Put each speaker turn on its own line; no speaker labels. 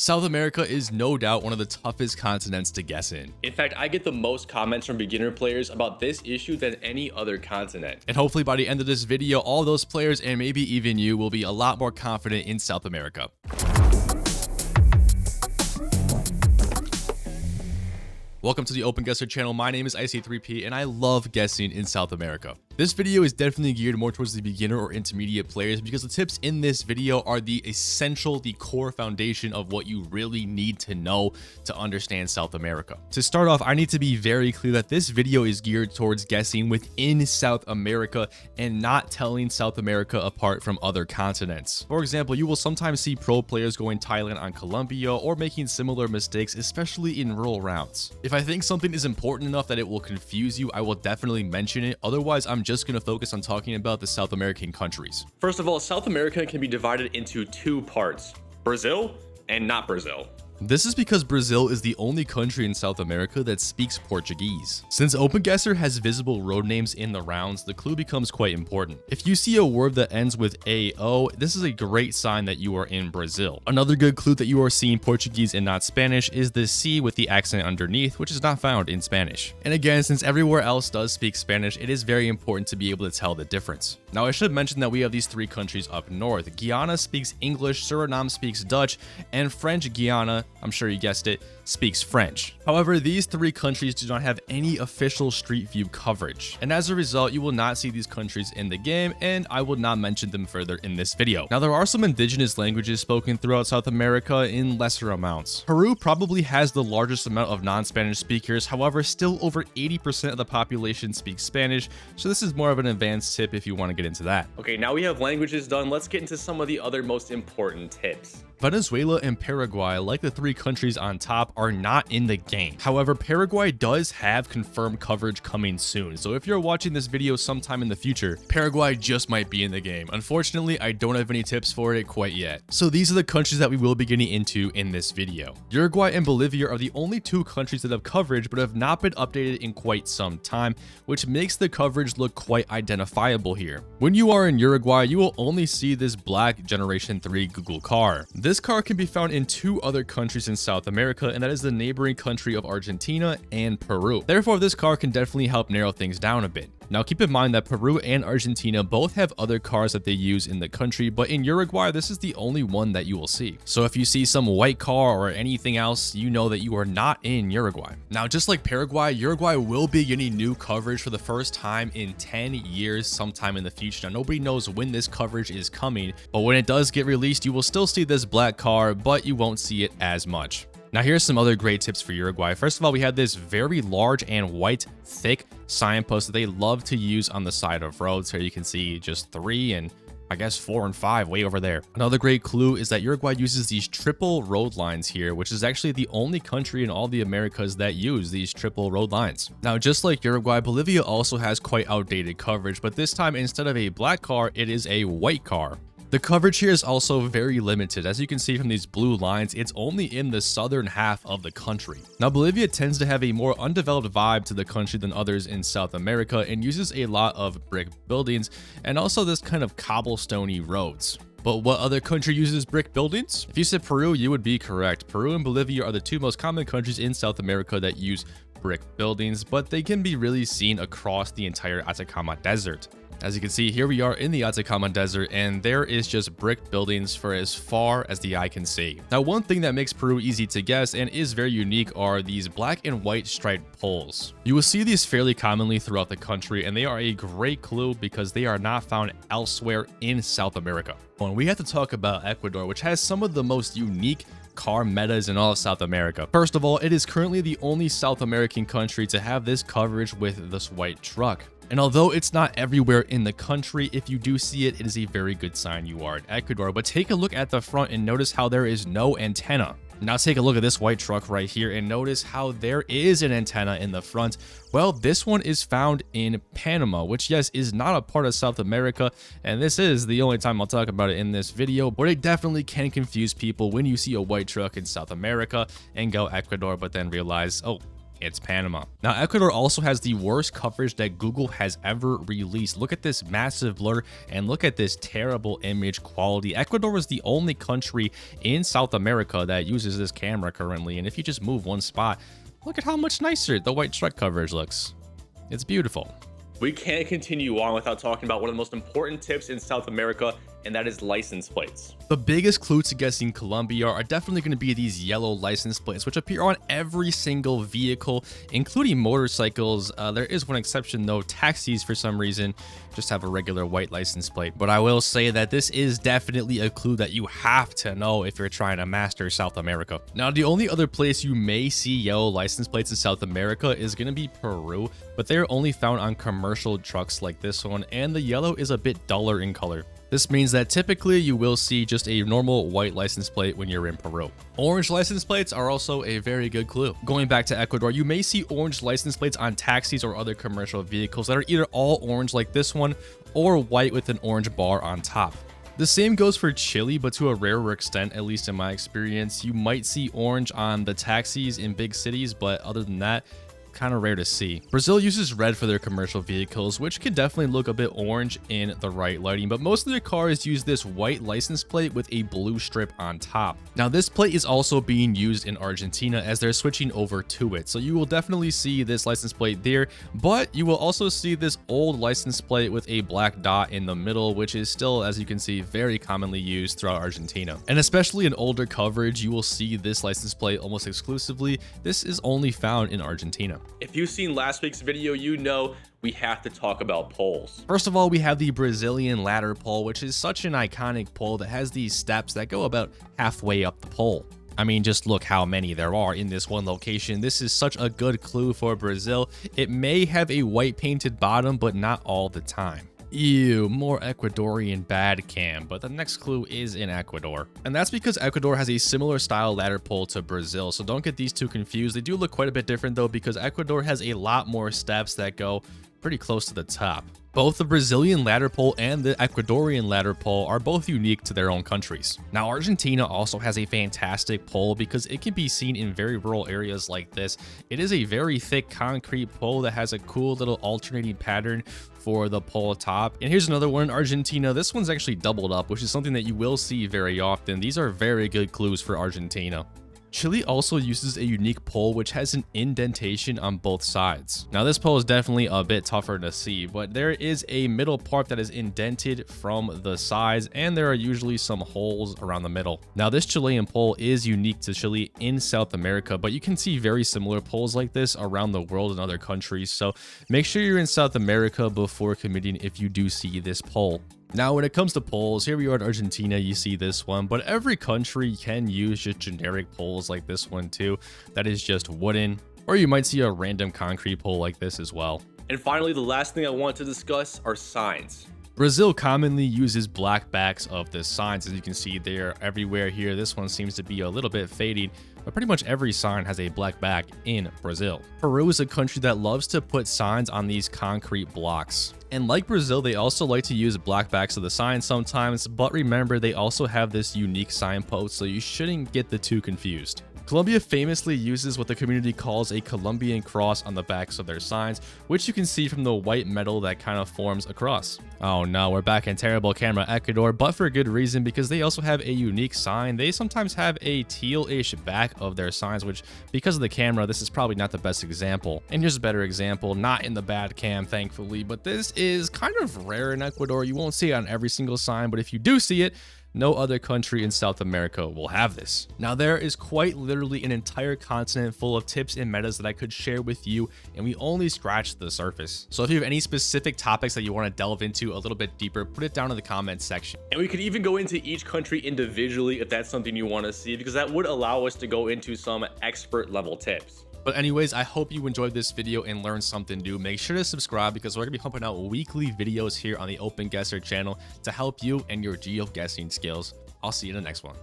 South America is no doubt one of the toughest continents to guess in.
In fact, I get the most comments from beginner players about this issue than any other continent.
And hopefully by the end of this video, all those players and maybe even you will be a lot more confident in South America. Welcome to the OpenGuessr channel. My name is IC3P and I love guessing in South America. This video is definitely geared more towards the beginner or intermediate players because the tips in this video are the essential, the core foundation of what you really need to know to understand South America. To start off, I need to be very clear that this video is geared towards guessing within South America and not telling South America apart from other continents. For example, you will sometimes see pro players going Thailand on Colombia or making similar mistakes, especially in rural rounds. If I think something is important enough that it will confuse you, I will definitely mention it. Otherwise, I'm just going to focus on talking about the South American countries.
First of all, South America can be divided into two parts: Brazil and not Brazil.
This is because Brazil is the only country in South America that speaks Portuguese. Since OpenGuessr has visible road names in the rounds, the clue becomes quite important. If you see a word that ends with AO, this is a great sign that you are in Brazil. Another good clue that you are seeing Portuguese and not Spanish is the C with the accent underneath, which is not found in Spanish. And again, since everywhere else does speak Spanish, it is very important to be able to tell the difference. Now, I should mention that we have these three countries up north. Guyana speaks English, Suriname speaks Dutch, and French Guiana, I'm sure you guessed it, speaks French. However, these three countries do not have any official Street View coverage, and as a result, you will not see these countries in the game, and I will not mention them further in this video. Now, there are some indigenous languages spoken throughout South America in lesser amounts. Peru probably has the largest amount of non-Spanish speakers, however, still over 80% of the population speaks Spanish, so this is more of an advanced tip if you want to get into that.
Okay, now we have languages done. Let's get into some of the other most important tips.
Venezuela and Paraguay, like the three countries on top, are not in the game. However, Paraguay does have confirmed coverage coming soon, so if you're watching this video sometime in the future, Paraguay just might be in the game. Unfortunately, I don't have any tips for it quite yet. So these are the countries that we will be getting into in this video. Uruguay and Bolivia are the only two countries that have coverage but have not been updated in quite some time, which makes the coverage look quite identifiable here. When you are in Uruguay, you will only see this black Generation 3 Google car. This car can be found in two other countries in South America, and that is the neighboring country of Argentina and Peru. Therefore, this car can definitely help narrow things down a bit. Now, keep in mind that Peru and Argentina both have other cars that they use in the country, but in Uruguay, this is the only one that you will see. So if you see some white car or anything else, you know that you are not in Uruguay. Now, just like Paraguay, Uruguay will be getting new coverage for the first time in 10 years sometime in the future. Now, nobody knows when this coverage is coming, but when it does get released, you will still see this black car, but you won't see it as much. Now, here's some other great tips for Uruguay. First of all, we have this very large and white, thick signpost that they love to use on the side of roads. Here you can see just 3 and I guess 4 and 5 way over there. Another great clue is that Uruguay uses these triple road lines here, which is actually the only country in all the Americas that use these triple road lines. Now, just like Uruguay, Bolivia also has quite outdated coverage, but this time instead of a black car, it is a white car. The coverage here is also very limited. As you can see from these blue lines, it's only in the southern half of the country. Now, Bolivia tends to have a more undeveloped vibe to the country than others in South America and uses a lot of brick buildings and also this kind of cobblestone-y roads. But what other country uses brick buildings? If you said Peru, you would be correct. Peru and Bolivia are the two most common countries in South America that use brick buildings, but they can be really seen across the entire Atacama Desert. As you can see, here we are in the Atacama Desert, and there is just brick buildings for as far as the eye can see. Now, one thing that makes Peru easy to guess and is very unique are these black and white striped poles. You will see these fairly commonly throughout the country, and they are a great clue because they are not found elsewhere in South America. And we have to talk about Ecuador, which has some of the most unique car metas in all of South America. First of all, it is currently the only South American country to have this coverage with this white truck. And although it's not everywhere in the country, if you do see it, it is a very good sign you are in Ecuador. But take a look at the front and notice how there is no antenna. Now take a look at this white truck right here and notice how there is an antenna in the front. Well, this one is found in Panama, which yes, is not a part of South America. And this is the only time I'll talk about it in this video, but it definitely can confuse people when you see a white truck in South America and go Ecuador, but then realize, oh, It's Panama. Now, Ecuador also has the worst coverage that Google has ever released. Look at this massive blur and look at this terrible image quality. Ecuador is the only country in South America that uses this camera currently. And if you just move one spot, look at how much nicer the white stripe coverage looks. It's beautiful.
We can't continue on without talking about one of the most important tips in South America, and that is license plates.
The biggest clue to guessing Colombia are definitely going to be these yellow license plates, which appear on every single vehicle, including motorcycles. There is one exception though, taxis for some reason just have a regular white license plate. But I will say that this is definitely a clue that you have to know if you're trying to master South America. Now, the only other place you may see yellow license plates in South America is going to be Peru, but they're only found on commercial trucks like this one, and the yellow is a bit duller in color. This means that typically you will see just a normal white license plate when you're in Peru. Orange license plates are also a very good clue. Going back to Ecuador, you may see orange license plates on taxis or other commercial vehicles that are either all orange like this one or white with an orange bar on top. The same goes for Chile, but to a rarer extent, at least in my experience. You might see orange on the taxis in big cities, but other than that, kind of rare to see. Brazil uses red for their commercial vehicles, which can definitely look a bit orange in the right lighting, but most of their cars use this white license plate with a blue strip on top. Now, this plate is also being used in Argentina as they're switching over to it, so you will definitely see this license plate there, but you will also see this old license plate with a black dot in the middle, which is still, as you can see, very commonly used throughout Argentina. And especially in older coverage, you will see this license plate almost exclusively. This is only found in Argentina.
If you've seen last week's video, you know we have to talk about poles.
First of all, we have the Brazilian ladder pole, which is such an iconic pole that has these steps that go about halfway up the pole. I mean, just look how many there are in this one location. This is such a good clue for Brazil. It may have a white painted bottom, but not all the time. Ew, more Ecuadorian bad cam, but the next clue is in Ecuador. And that's because Ecuador has a similar style ladder pole to Brazil, so don't get these two confused. They do look quite a bit different though, because Ecuador has a lot more steps that go pretty close to the top. Both the Brazilian ladder pole and the Ecuadorian ladder pole are both unique to their own countries. Now, Argentina also has a fantastic pole because it can be seen in very rural areas like this. It is a very thick concrete pole that has a cool little alternating pattern for the pole top. And here's another one in Argentina. This one's actually doubled up, which is something that you will see very often. These are very good clues for Argentina. Chile also uses a unique pole which has an indentation on both sides. Now, this pole is definitely a bit tougher to see, but there is a middle part that is indented from the sides, and there are usually some holes around the middle. Now, this Chilean pole is unique to Chile in South America, but you can see very similar poles like this around the world in other countries, so make sure you're in South America before committing if you do see this pole. Now, when it comes to poles, here we are in Argentina, you see this one, but every country can use just generic poles like this one too, that is just wooden, or you might see a random concrete pole like this as well.
And finally, the last thing I want to discuss are signs.
Brazil commonly uses black backs of the signs, as you can see they're everywhere here. This one seems to be a little bit fading, but pretty much every sign has a black back in Brazil. Peru is a country that loves to put signs on these concrete blocks. And like Brazil, they also like to use black backs of the signs sometimes, but remember, they also have this unique signpost, so you shouldn't get the two confused. Colombia famously uses what the community calls a Colombian cross on the backs of their signs, which you can see from the white metal that kind of forms a cross. Oh no, we're back in terrible camera Ecuador, but for good reason, because they also have a unique sign. They sometimes have a teal-ish back of their signs, which because of the camera, this is probably not the best example. And here's a better example, not in the bad cam, thankfully, but this is kind of rare in Ecuador. You won't see it on every single sign, but if you do see it, no other country in South America will have this. Now, there is quite literally an entire continent full of tips and metas that I could share with you, and we only scratched the surface. So if you have any specific topics that you want to delve into a little bit deeper, put it down in the comments section.
And we could even go into each country individually if that's something you want to see, because that would allow us to go into some expert level tips.
But anyways, I hope you enjoyed this video and learned something new. Make sure to subscribe because we're going to be pumping out weekly videos here on the OpenGuessr channel to help you and your GeoGuessing skills. I'll see you in the next one.